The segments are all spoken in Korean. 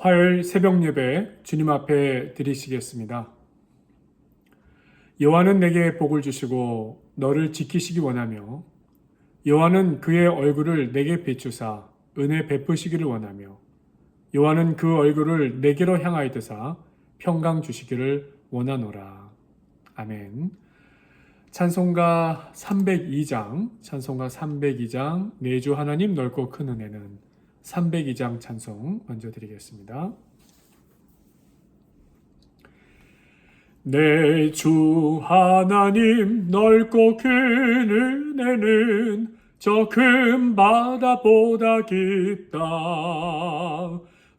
화요일 새벽 예배 주님 앞에 드리시겠습니다. 여호와는 내게 복을 주시고 너를 지키시기 원하며 여호와는 그의 얼굴을 내게 비추사 은혜 베푸시기를 원하며 여호와는 그 얼굴을 내게로 향하여 평강 주시기를 원하노라. 아멘. 찬송가 302장 내 주 하나님 넓고 큰 은혜는 302장 찬송 먼저 드리겠습니다. 내 주 하나님 넓고 큰 은혜는 저 큰 바다보다 깊다.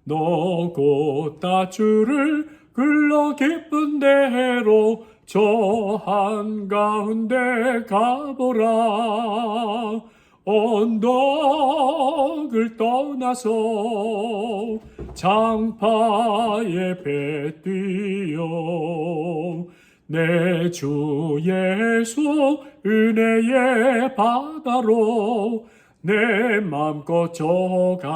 너 곧 따주를 굴러 깊은 대로 저 한가운데 가보라. 언덕을 떠나서 장파에 배 뛰어 내 주 예수 은혜의 바다로 내 맘껏 져가라.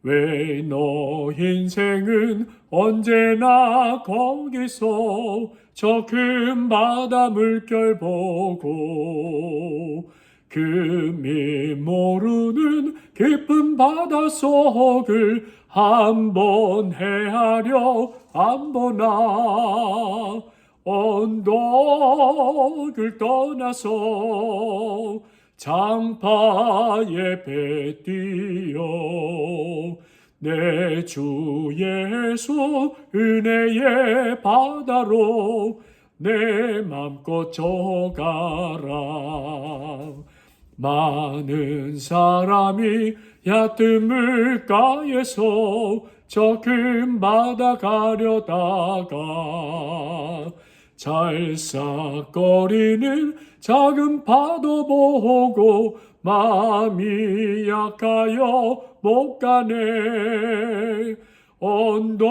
왜 너 인생은 언제나 거기서 저 큰 바다 물결 보고 금이 모르는 깊은 바닷속을 한번 헤아려 안 보나. 언덕을 떠나서 장파에 배 뛰어 내 주 예수 은혜의 바다로 내 맘껏 져가라. 많은 사람이 얕은 물가에서 저 큰 바다 가려다가 잘싹거리는 작은 파도 보고 마음이 약하여 못 가네. 언덕을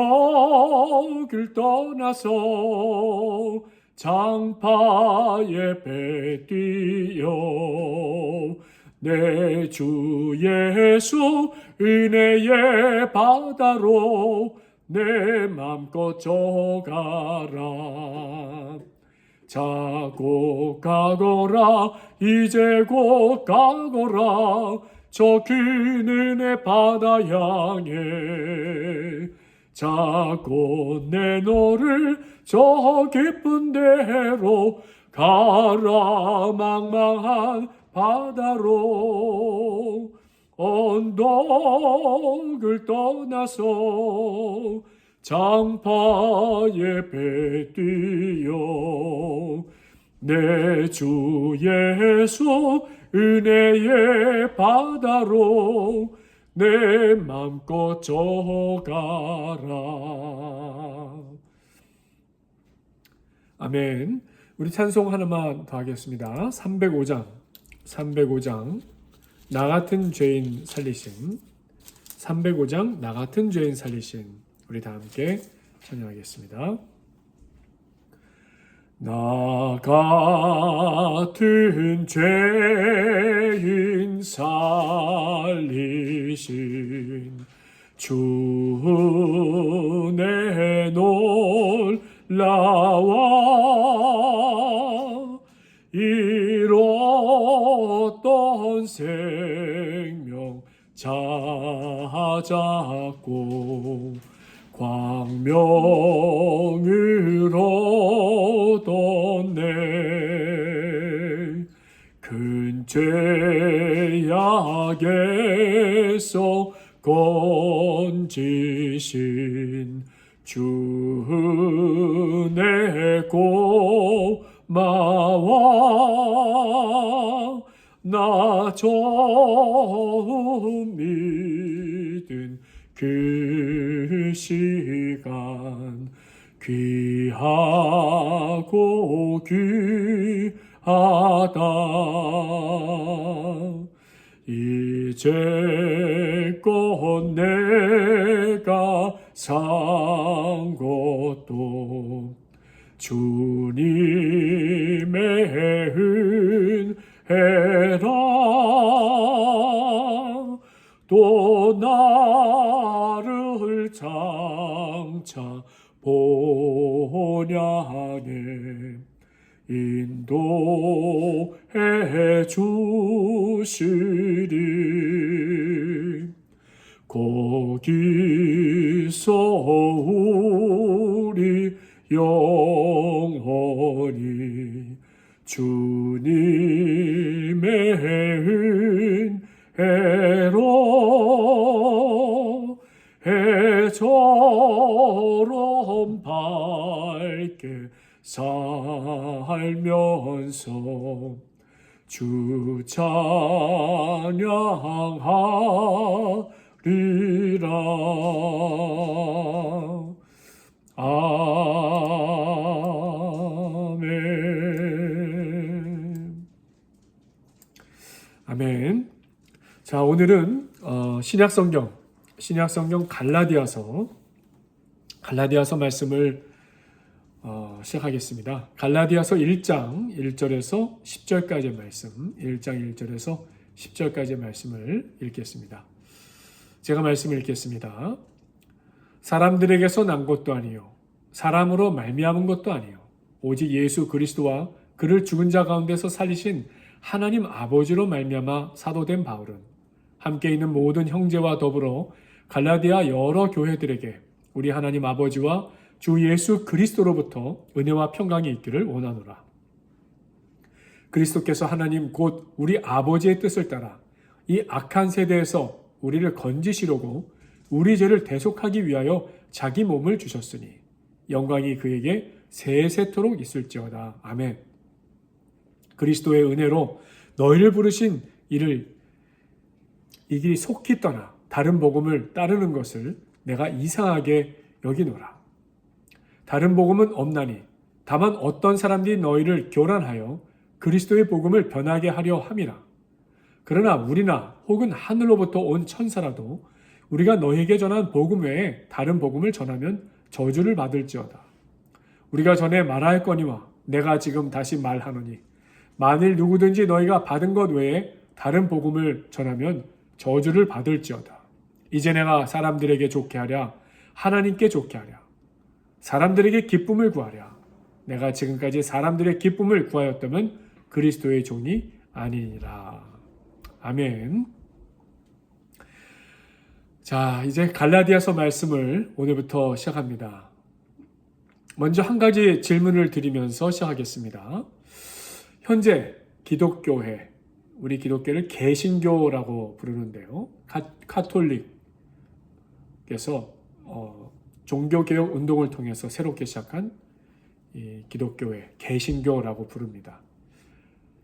떠나서 장파에 배 뛰어 내 주 예수 은혜의 바다로 내 맘껏 져가라. 자고 가거라 이제 곧 가거라 저 큰 은혜 바다 향해. 자고 내 너를 저 깊은 데로 가라. 망망한 바다로 언덕을 떠나서 장파에 배 뛰어 내 주 예수 은혜의 바다로 내 맘껏 져가라. 아멘. 우리 찬송 하나만 더 하겠습니다. 305장 나 같은 죄인 살리심. 305장 나 같은 죄인 살리심. 우리 다 함께 찬양하겠습니다. 나 같은 죄인 살리신 주 내 놀라와 잃었던 생명 찾았고 광명을 얻었네. 큰 죄악에서 건지신 주 내 고마워. 나 처음 믿은 그 시간 귀하고 귀하다. 이제껏 내가 산 것도 주님의 은혜라. 또 나를 장차 본향에 인도해 주시리. 거기서 우리 영원히 주님의 은혜로 해처럼 밝게 살면서 주 찬양하리라. 아멘. 아멘. 자, 오늘은 신약성경 갈라디아서 말씀을 시작하겠습니다. 갈라디아서 1장 1절에서 10절까지의 말씀, 1장 1절에서 10절까지의 말씀을 읽겠습니다. 제가 말씀을 읽겠습니다. 사람들에게서 난 것도 아니요 사람으로 말미암은 것도 아니요 오직 예수 그리스도와 그를 죽은 자 가운데서 살리신 하나님 아버지로 말미암아 사도된 바울은 함께 있는 모든 형제와 더불어 갈라디아 여러 교회들에게 우리 하나님 아버지와 주 예수 그리스도로부터 은혜와 평강이 있기를 원하노라. 그리스도께서 하나님 곧 우리 아버지의 뜻을 따라 이 악한 세대에서 우리를 건지시려고 우리 죄를 대속하기 위하여 자기 몸을 주셨으니 영광이 그에게 세세토록 있을지어다. 아멘. 그리스도의 은혜로 너희를 부르신 이 길이 속히 떠나 다른 복음을 따르는 것을 내가 이상하게 여기노라. 다른 복음은 없나니 다만 어떤 사람들이 너희를 교란하여 그리스도의 복음을 변하게 하려 함이라. 그러나 우리나 혹은 하늘로부터 온 천사라도 우리가 너희에게 전한 복음 외에 다른 복음을 전하면 저주를 받을지어다. 우리가 전에 말하였거니와 내가 지금 다시 말하노니 만일 누구든지 너희가 받은 것 외에 다른 복음을 전하면 저주를 받을지어다. 이제 내가 사람들에게 좋게 하랴 하나님께 좋게 하랴 사람들에게 기쁨을 구하랴. 내가 지금까지 사람들의 기쁨을 구하였다면 그리스도의 종이 아니니라. 아멘. 자, 이제 갈라디아서 말씀을 오늘부터 시작합니다. 먼저 한 가지 질문을 드리면서 시작하겠습니다. 현재 기독교회, 우리 기독교를 개신교라고 부르는데요. 카톨릭에서 종교개혁 운동을 통해서 새롭게 시작한 이 기독교회, 개신교라고 부릅니다.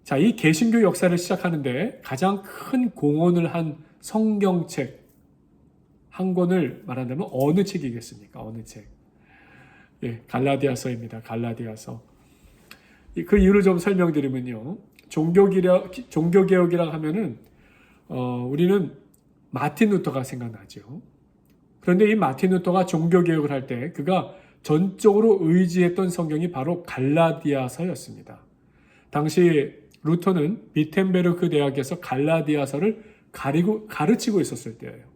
자, 이 개신교 역사를 시작하는데 가장 큰 공헌을 한 성경책 한 권을 말한다면 어느 책이겠습니까? 어느 책? 예, 갈라디아서입니다. 갈라디아서. 그 이유를 좀 설명드리면요. 종교개혁이라고 하면은 우리는 마틴 루터가 생각나죠. 그런데 이 마틴 루터가 종교개혁을 할 때 그가 전적으로 의지했던 성경이 바로 갈라디아서였습니다. 당시 루터는 비텐베르크 대학에서 갈라디아서를 가르치고 있었을 때예요.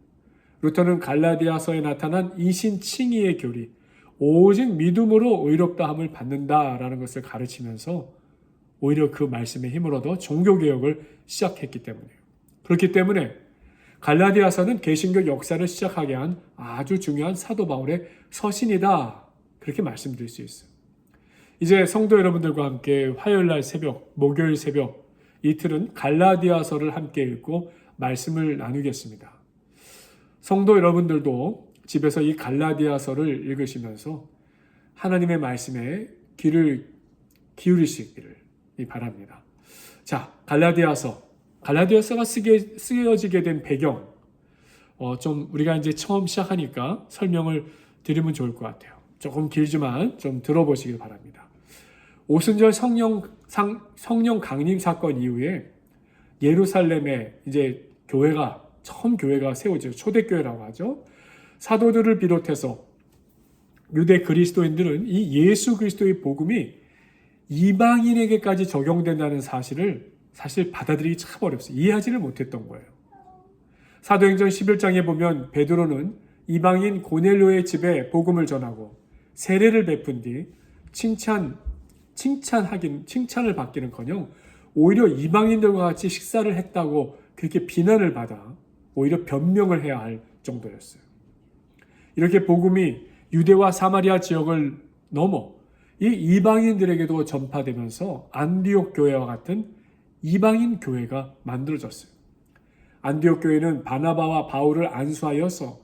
루터는 갈라디아서에 나타난 이신칭의의 교리, 오직 믿음으로 의롭다함을 받는다라는 것을 가르치면서 오히려 그 말씀의 힘을 얻어 종교개혁을 시작했기 때문이에요. 그렇기 때문에 갈라디아서는 개신교 역사를 시작하게 한 아주 중요한 사도 바울의 서신이다. 그렇게 말씀드릴 수 있어요. 이제 성도 여러분들과 함께 화요일날 새벽, 목요일 새벽 이틀은 갈라디아서를 함께 읽고 말씀을 나누겠습니다. 성도 여러분들도 집에서 이 갈라디아서를 읽으시면서 하나님의 말씀에 귀를 기울이시기를 바랍니다. 자, 갈라디아서가 쓰여지게 된 배경, 좀 우리가 이제 처음 시작하니까 설명을 드리면 좋을 것 같아요. 조금 길지만 좀 들어보시길 바랍니다. 오순절 성령 강림 사건 이후에 예루살렘에 이제 처음 교회가 세워지죠. 초대교회라고 하죠. 사도들을 비롯해서 유대 그리스도인들은 이 예수 그리스도의 복음이 이방인에게까지 적용된다는 사실 받아들이기 참 어렵어요. 이해하지를 못했던 거예요. 사도행전 11장에 보면 베드로는 이방인 고넬료의 집에 복음을 전하고 세례를 베푼 뒤 칭찬을 받기는커녕 오히려 이방인들과 같이 식사를 했다고 그렇게 비난을 받아 오히려 변명을 해야 할 정도였어요. 이렇게 복음이 유대와 사마리아 지역을 넘어 이 이방인들에게도 전파되면서 안디옥 교회와 같은 이방인 교회가 만들어졌어요. 안디옥 교회는 바나바와 바울을 안수하여서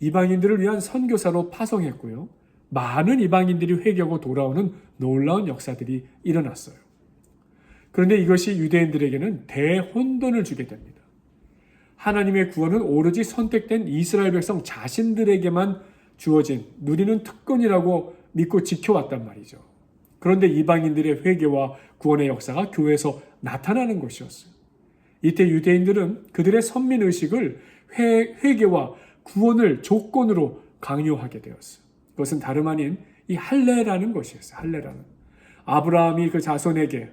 이방인들을 위한 선교사로 파송했고요. 많은 이방인들이 회개하고 돌아오는 놀라운 역사들이 일어났어요. 그런데 이것이 유대인들에게는 대혼돈을 주게 됩니다. 하나님의 구원은 오로지 선택된 이스라엘 백성 자신들에게만 주어진 누리는 특권이라고 믿고 지켜왔단 말이죠. 그런데 이방인들의 회개와 구원의 역사가 교회에서 나타나는 것이었어요. 이때 유대인들은 그들의 선민의식을 회개와 구원을 조건으로 강요하게 되었어요. 그것은 다름 아닌 이 할례라는 것이었어요. 할례라는. 아브라함이 그 자손에게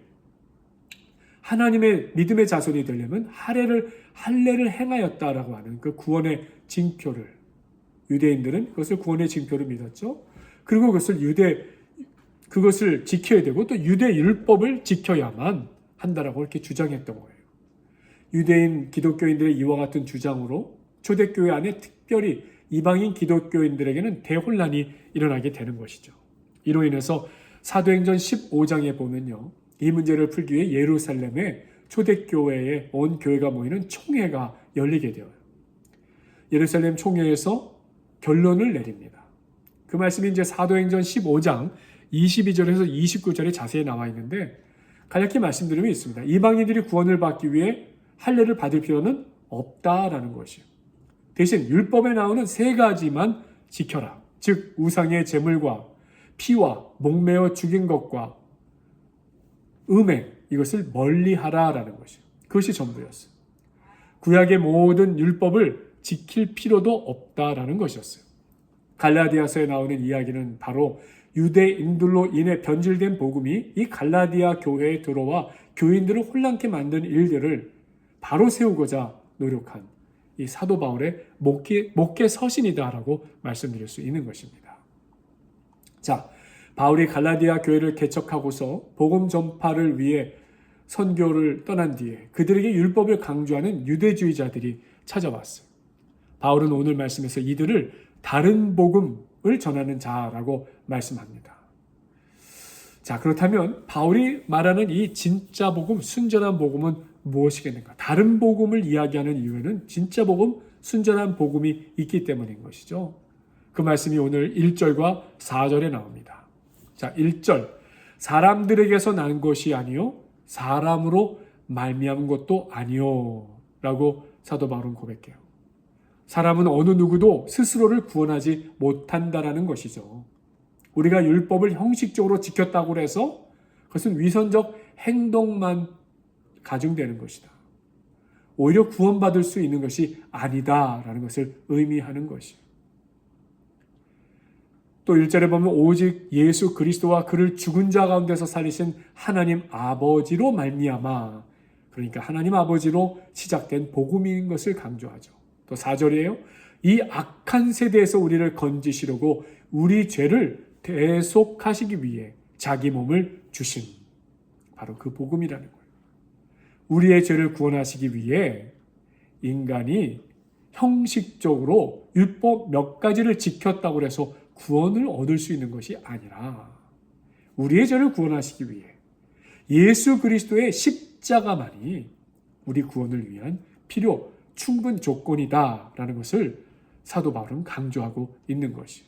하나님의 믿음의 자손이 되려면 할례를 행하였다라고 하는 그 구원의 징표를, 유대인들은 그것을 구원의 징표로 믿었죠. 그리고 그것을 지켜야 되고 또 유대 율법을 지켜야만 한다라고 이렇게 주장했던 거예요. 유대인 기독교인들의 이와 같은 주장으로 초대교회 안에 특별히 이방인 기독교인들에게는 대혼란이 일어나게 되는 것이죠. 이로 인해서 사도행전 15장에 보면요, 이 문제를 풀기 위해 예루살렘에 초대교회에 온 교회가 모이는 총회가 열리게 되어요. 예루살렘 총회에서 결론을 내립니다. 그 말씀이 이제 사도행전 15장 22절에서 29절에 자세히 나와 있는데, 간략히 말씀드리면 있습니다. 이방인들이 구원을 받기 위해 할례를 받을 필요는 없다라는 것이요. 대신 율법에 나오는 세 가지만 지켜라. 즉 우상의 제물과 피와 목매어 죽인 것과 음행, 이것을 멀리하라라는 것이요. 그것이 전부였어요. 구약의 모든 율법을 지킬 필요도 없다라는 것이었어요. 갈라디아서에 나오는 이야기는 바로 유대인들로 인해 변질된 복음이 이 갈라디아 교회에 들어와 교인들을 혼란케 만든 일들을 바로 세우고자 노력한 이 사도 바울의 목회 서신이다라고 말씀드릴 수 있는 것입니다. 자, 바울이 갈라디아 교회를 개척하고서 복음 전파를 위해 선교를 떠난 뒤에 그들에게 율법을 강조하는 유대주의자들이 찾아왔어요. 바울은 오늘 말씀에서 이들을 다른 복음을 전하는 자라고 말씀합니다. 자, 그렇다면 바울이 말하는 이 진짜 복음, 순전한 복음은 무엇이겠는가? 다른 복음을 이야기하는 이유는 진짜 복음, 순전한 복음이 있기 때문인 것이죠. 그 말씀이 오늘 1절과 4절에 나옵니다. 자, 1절. 사람들에게서 난 것이 아니요 사람으로 말미암은 것도 아니요 라고 사도 바울은 고백해요. 사람은 어느 누구도 스스로를 구원하지 못한다라는 것이죠. 우리가 율법을 형식적으로 지켰다고 해서 그것은 위선적 행동만 가중되는 것이다. 오히려 구원받을 수 있는 것이 아니다라는 것을 의미하는 것이에요. 또 1절에 보면 오직 예수 그리스도와 그를 죽은 자 가운데서 살리신 하나님 아버지로 말미암아, 그러니까 하나님 아버지로 시작된 복음인 것을 강조하죠. 또 4절이에요. 이 악한 세대에서 우리를 건지시려고 우리 죄를 대속하시기 위해 자기 몸을 주신, 바로 그 복음이라는 거예요. 우리의 죄를 구원하시기 위해 인간이 형식적으로 율법 몇 가지를 지켰다고 해서 구원을 얻을 수 있는 것이 아니라 우리의 죄를 구원하시기 위해 예수 그리스도의 십자가만이 우리 구원을 위한 충분 조건이다라는 것을 사도 바울은 강조하고 있는 것이에요.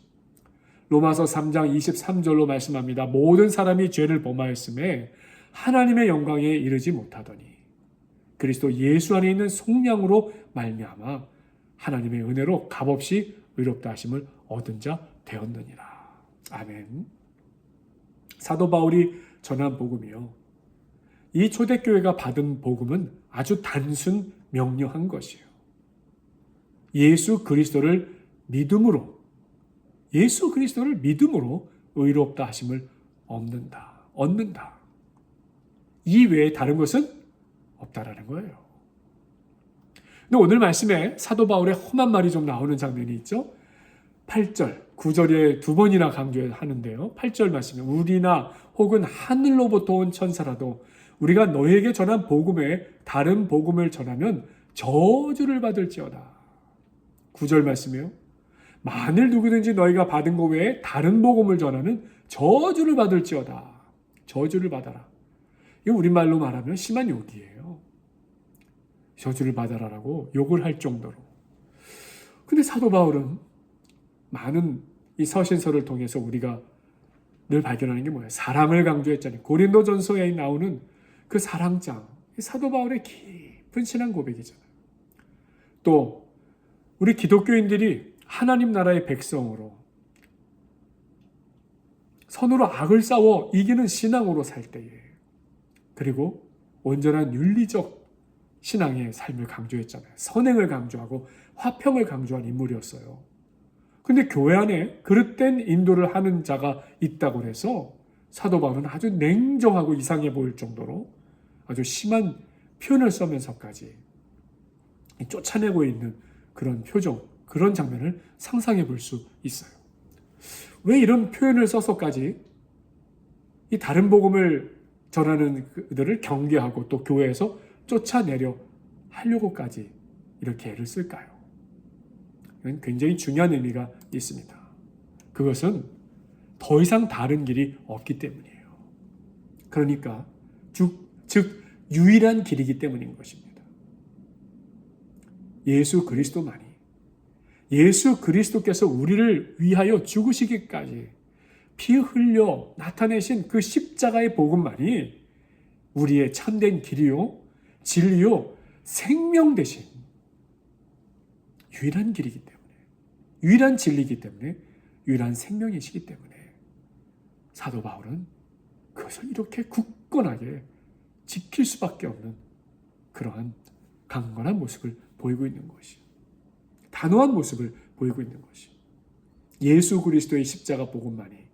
로마서 3장 23절로 말씀합니다. 모든 사람이 죄를 범하였음에 하나님의 영광에 이르지 못하더니 그리스도 예수 안에 있는 속량으로 말미암아 하나님의 은혜로 값없이 의롭다 하심을 얻은 자 되었느니라. 아멘. 사도 바울이 전한 복음이요, 이 초대교회가 받은 복음은 아주 단순 명료한 것이에요. 예수 그리스도를 믿음으로 의롭다 하심을 얻는다. 이 외에 다른 것은 없다라는 거예요. 근데 오늘 말씀에 사도 바울의 험한 말이 좀 나오는 장면이 있죠. 8절, 9절에 두 번이나 강조하는데요. 8절 말씀에 우리나 혹은 하늘로부터 온 천사라도 우리가 너에게 전한 복음에 다른 복음을 전하면 저주를 받을지어다. 9절 말씀이요. 만일 누구든지 너희가 받은 것 외에 다른 복음을 전하는 저주를 받을지어다. 저주를 받아라. 이거 우리말로 말하면 심한 욕이에요. 저주를 받아라라고 욕을 할 정도로. 근데 사도 바울은 많은 이 서신서를 통해서 우리가 늘 발견하는 게 뭐예요? 사랑을 강조했잖아요. 고린도전서에 나오는 그 사랑장, 사도 바울의 깊은 신앙 고백이잖아요. 또 우리 기독교인들이 하나님 나라의 백성으로 선으로 악을 싸워 이기는 신앙으로 살 때에, 그리고 온전한 윤리적 신앙의 삶을 강조했잖아요. 선행을 강조하고 화평을 강조한 인물이었어요. 근데 교회 안에 그릇된 인도를 하는 자가 있다고 해서 사도 바울은 아주 냉정하고 이상해 보일 정도로 아주 심한 표현을 쓰면서까지 쫓아내고 있는 그런 표정, 그런 장면을 상상해 볼 수 있어요. 왜 이런 표현을 써서까지 이 다른 복음을 전하는 그들을 경계하고 또 교회에서 쫓아내려 하려고까지 이렇게 애를 쓸까요? 이건 굉장히 중요한 의미가 있습니다. 그것은 더 이상 다른 길이 없기 때문이에요. 그러니까 즉 유일한 길이기 때문인 것입니다. 예수 그리스도만이, 예수 그리스도께서 우리를 위하여 죽으시기까지 피 흘려 나타내신 그 십자가의 복음만이 우리의 참된 길이요, 진리요, 생명 되신 유일한 길이기 때문에, 유일한 진리이기 때문에, 유일한 생명이시기 때문에 사도 바울은 그것을 이렇게 굳건하게 지킬 수밖에 없는 그러한 강건한 모습을 보이고 있는 것이, 단호한 모습을 보이고 있는 것이, 예수 그리스도의 십자가 복음만이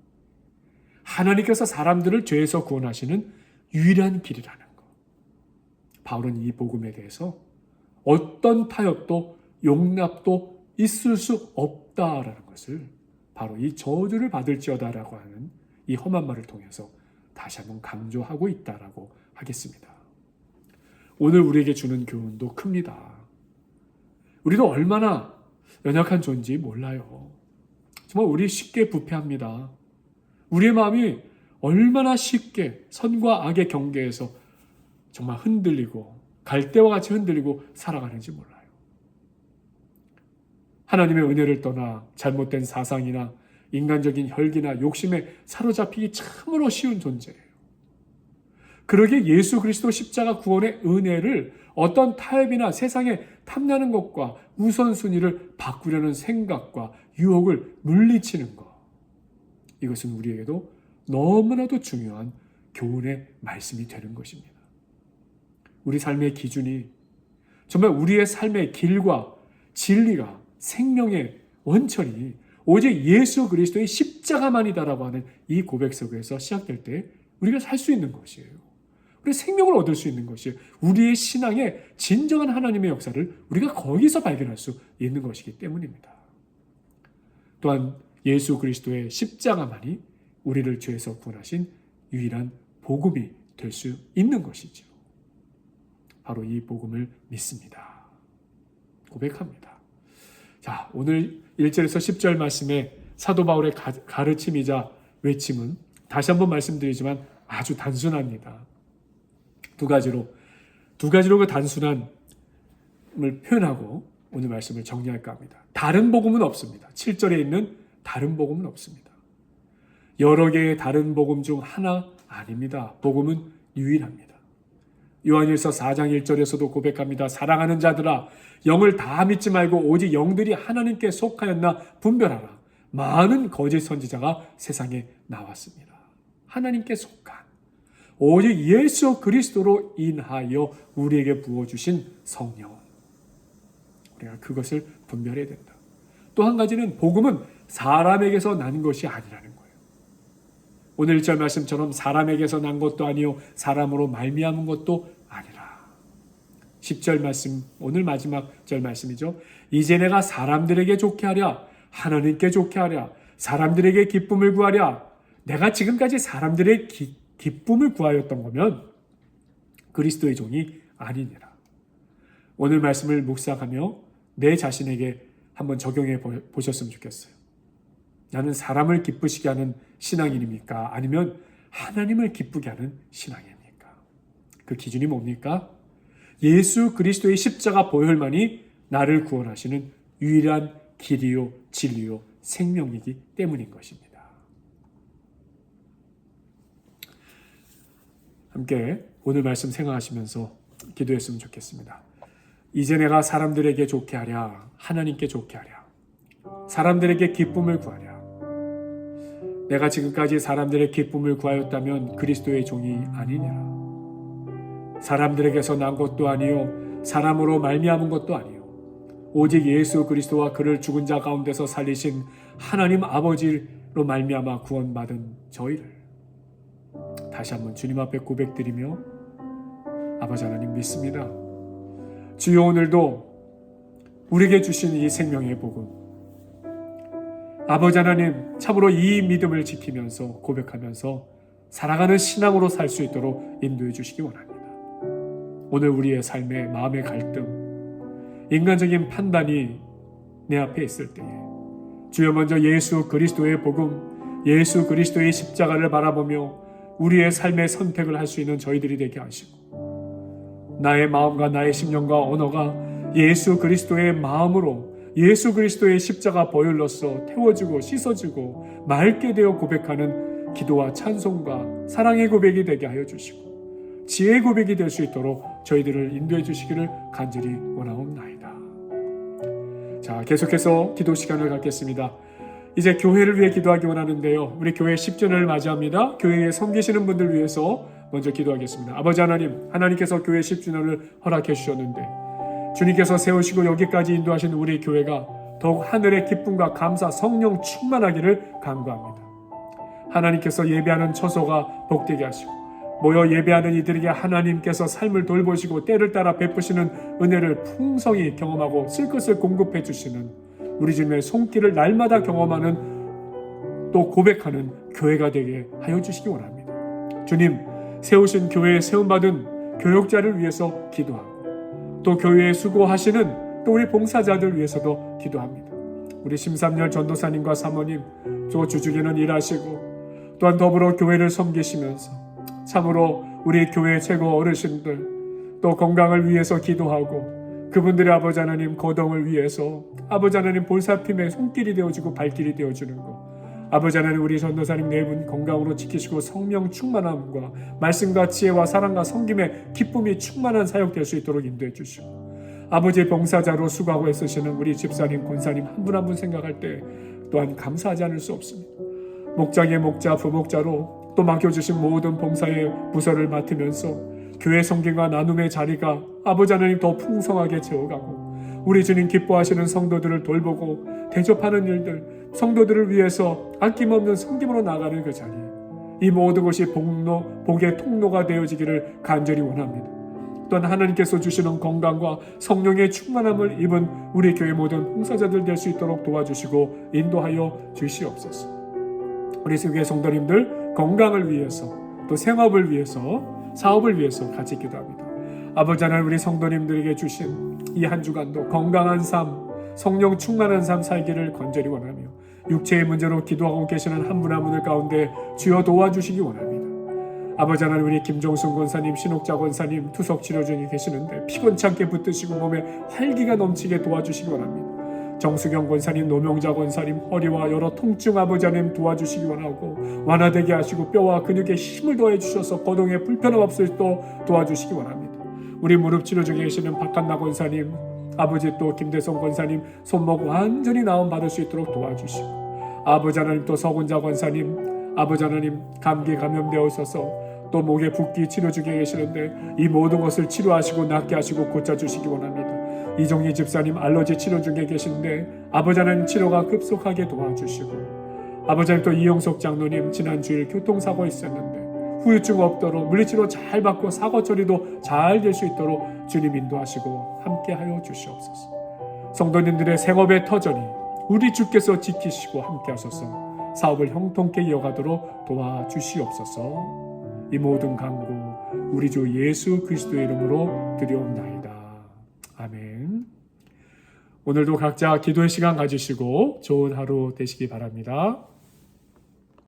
하나님께서 사람들을 죄에서 구원하시는 유일한 길이라는 것. 바울은 이 복음에 대해서 어떤 타협도 용납도 있을 수 없다라는 것을 바로 이 저주를 받을지어다라고 하는 이 험한 말을 통해서 다시 한번 강조하고 있다라고 하겠습니다. 오늘 우리에게 주는 교훈도 큽니다. 우리도 얼마나 연약한 존재인지 몰라요. 정말 우리 쉽게 부패합니다. 우리의 마음이 얼마나 쉽게 선과 악의 경계에서 정말 흔들리고 갈대와 같이 흔들리고 살아가는지 몰라요. 하나님의 은혜를 떠나 잘못된 사상이나 인간적인 혈기나 욕심에 사로잡히기 참으로 쉬운 존재예요. 그러기에 예수 그리스도 십자가 구원의 은혜를 어떤 타협이나 세상에 탐나는 것과 우선순위를 바꾸려는 생각과 유혹을 물리치는 것, 이것은 우리에게도 너무나도 중요한 교훈의 말씀이 되는 것입니다. 우리 삶의 기준이 정말 우리의 삶의 길과 진리가 생명의 원천이 오직 예수 그리스도의 십자가만이다라고 하는 이 고백 속에서 시작될 때 우리가 살 수 있는 것이에요. 우리 생명을 얻을 수 있는 것이에요. 우리의 신앙의 진정한 하나님의 역사를 우리가 거기서 발견할 수 있는 것이기 때문입니다. 또한 예수 그리스도의 십자가만이 우리를 죄에서 구원하신 유일한 복음이 될 수 있는 것이죠. 바로 이 복음을 믿습니다. 고백합니다. 자, 오늘 1절에서 10절 말씀에 사도 바울의 가르침이자 외침은 다시 한번 말씀드리지만 아주 단순합니다. 두 가지로 그 단순함을 표현하고 오늘 말씀을 정리할까 합니다. 다른 복음은 없습니다. 7절에 있는 다른 복음은 없습니다. 여러 개의 다른 복음 중 하나 아닙니다. 복음은 유일합니다. 요한일서 4장 1절에서도 고백합니다. 사랑하는 자들아, 영을 다 믿지 말고 오직 영들이 하나님께 속하였나 분별하라. 많은 거짓 선지자가 세상에 나왔습니다. 하나님께 속한 오직 예수 그리스도로 인하여 우리에게 부어주신 성령, 우리가 그것을 분별해야 된다. 또 한 가지는 복음은 사람에게서 난 것이 아니라는 거예요. 오늘 1절 말씀처럼 사람에게서 난 것도 아니요 사람으로 말미암은 것도 아니라 10절 말씀, 오늘 마지막 절 말씀이죠. 이제 내가 사람들에게 좋게 하랴, 하나님께 좋게 하랴, 사람들에게 기쁨을 구하랴. 내가 지금까지 사람들의 기쁨을 구하였던 거면 그리스도의 종이 아니니라. 오늘 말씀을 묵상하며 내 자신에게 한번 적용해 보셨으면 좋겠어요. 나는 사람을 기쁘시게 하는 신앙인입니까? 아니면 하나님을 기쁘게 하는 신앙입니까? 그 기준이 뭡니까? 예수 그리스도의 십자가 보혈만이 나를 구원하시는 유일한 길이요 진리요 생명이기 때문인 것입니다. 함께 오늘 말씀 생각하시면서 기도했으면 좋겠습니다. 이제 내가 사람들에게 좋게 하랴, 하나님께 좋게 하랴, 사람들에게 기쁨을 구하랴. 내가 지금까지 사람들의 기쁨을 구하였다면 그리스도의 종이 아니니라. 사람들에게서 난 것도 아니요 사람으로 말미암은 것도 아니요 오직 예수 그리스도와 그를 죽은 자 가운데서 살리신 하나님 아버지로 말미암아 구원받은 저희를 다시 한번 주님 앞에 고백드리며 아버지 하나님 믿습니다. 주여, 오늘도 우리에게 주신 이 생명의 복음, 아버지 하나님 참으로 이 믿음을 지키면서 고백하면서 살아가는 신앙으로 살 수 있도록 인도해 주시기 원합니다. 오늘 우리의 삶의 마음의 갈등, 인간적인 판단이 내 앞에 있을 때에 주여 먼저 예수 그리스도의 복음, 예수 그리스도의 십자가를 바라보며 우리의 삶의 선택을 할 수 있는 저희들이 되게 하시고, 나의 마음과 나의 심령과 언어가 예수 그리스도의 마음으로 예수 그리스도의 십자가 보혈로서 태워지고 씻어지고 맑게 되어 고백하는 기도와 찬송과 사랑의 고백이 되게 하여 주시고 지혜의 고백이 될 수 있도록 저희들을 인도해 주시기를 간절히 원하옵나이다. 자, 계속해서 기도 시간을 갖겠습니다. 이제 교회를 위해 기도하기 원하는데요. 우리 교회 10주년을 맞이합니다. 교회에 섬기시는 분들 위해서 먼저 기도하겠습니다. 아버지 하나님, 하나님께서 교회 10주년을 허락해 주셨는데 주님께서 세우시고 여기까지 인도하신 우리 교회가 더욱 하늘의 기쁨과 감사, 성령 충만하기를 간구합니다. 하나님께서 예배하는 처소가 복되게 하시고 모여 예배하는 이들에게 하나님께서 삶을 돌보시고 때를 따라 베푸시는 은혜를 풍성히 경험하고 쓸 것을 공급해 주시는 우리 주님의 손길을 날마다 경험하는 또 고백하는 교회가 되게 하여 주시기 원합니다. 주님, 세우신 교회에 세움받은 교역자를 위해서 기도하고 또 교회에 수고하시는 또 우리 봉사자들 위해서도 기도합니다. 우리 심삼열 전도사님과 사모님, 또 주중에는 일하시고 또한 더불어 교회를 섬기시면서 참으로 우리 교회 최고 어르신들 또 건강을 위해서 기도하고 그분들의 아버지 하나님 거동을 위해서 아버지 하나님 볼살핌의 손길이 되어주고 발길이 되어주는 것, 아버지 하나님 우리 전도사님 네 분 건강으로 지키시고 성령 충만함과 말씀과 지혜와 사랑과 섬김의 기쁨이 충만한 사역 될 수 있도록 인도해 주시고 아버지의 봉사자로 수고하고 애쓰시는 우리 집사님 권사님 한 분 한 분 생각할 때 또한 감사하지 않을 수 없습니다. 목장의 목자 부목자로 또 맡겨주신 모든 봉사의 부서를 맡으면서 교회 성김과 나눔의 자리가 아버지 하나님 더 풍성하게 채워가고 우리 주님 기뻐하시는 성도들을 돌보고 대접하는 일들, 성도들을 위해서 아낌없는 섬김으로 나가는 그 자리, 이 모든 것이 복의 통로가 되어지기를 간절히 원합니다. 또한 하나님께서 주시는 건강과 성령의 충만함을 입은 우리 교회 모든 봉사자들 될 수 있도록 도와주시고 인도하여 주시옵소서. 우리 교회 성도님들 건강을 위해서 또 생업을 위해서 사업을 위해서 같이 기도합니다. 아버지 하나님, 우리 성도님들에게 주신 이 한 주간도 건강한 삶, 성령 충만한 삶 살기를 간절히 원하며 육체의 문제로 기도하고 계시는 한 분 한 분들 가운데 주여 도와주시기 원합니다. 아버지 하나님, 우리 김종순 권사님, 신옥자 권사님 투석 치료 중에 계시는데 피곤찮게 붙드시고 몸에 활기가 넘치게 도와주시기 원합니다. 정수경 권사님, 노명자 권사님 허리와 여러 통증 아버지 하나님 도와주시기 원하고 완화되게 하시고 뼈와 근육에 힘을 더해 주셔서 거동에 불편함 없을 또 도와주시기 원합니다. 우리 무릎 치료 중에 계시는 박한나 권사님, 아버지 또 김대성 권사님 손목 완전히 나음 받을 수 있도록 도와주시고 아버지 하나님 또 서군자 권사님, 아버지 하나님 감기 감염되어 있어서 또 목에 붓기 치료 중에 계시는데 이 모든 것을 치료하시고 낫게 하시고 고쳐주시기 원합니다. 이종희 집사님 알러지 치료 중에 계신데 아버지 하나님 치료가 급속하게 도와주시고 아버지 하나님 또 이용석 장로님 지난 주일 교통사고 있었는데 후유증 없도록 물리치료 잘 받고 사고 처리도 잘 될 수 있도록 주님 인도하시고 함께하여 주시옵소서. 성도님들의 생업의 터전이 우리 주께서 지키시고 함께하소서. 사업을 형통케 이어가도록 도와주시옵소서. 이 모든 간구 우리 주 예수 그리스도의 이름으로 드리옵나이다. 아멘. 오늘도 각자 기도의 시간 가지시고 좋은 하루 되시기 바랍니다.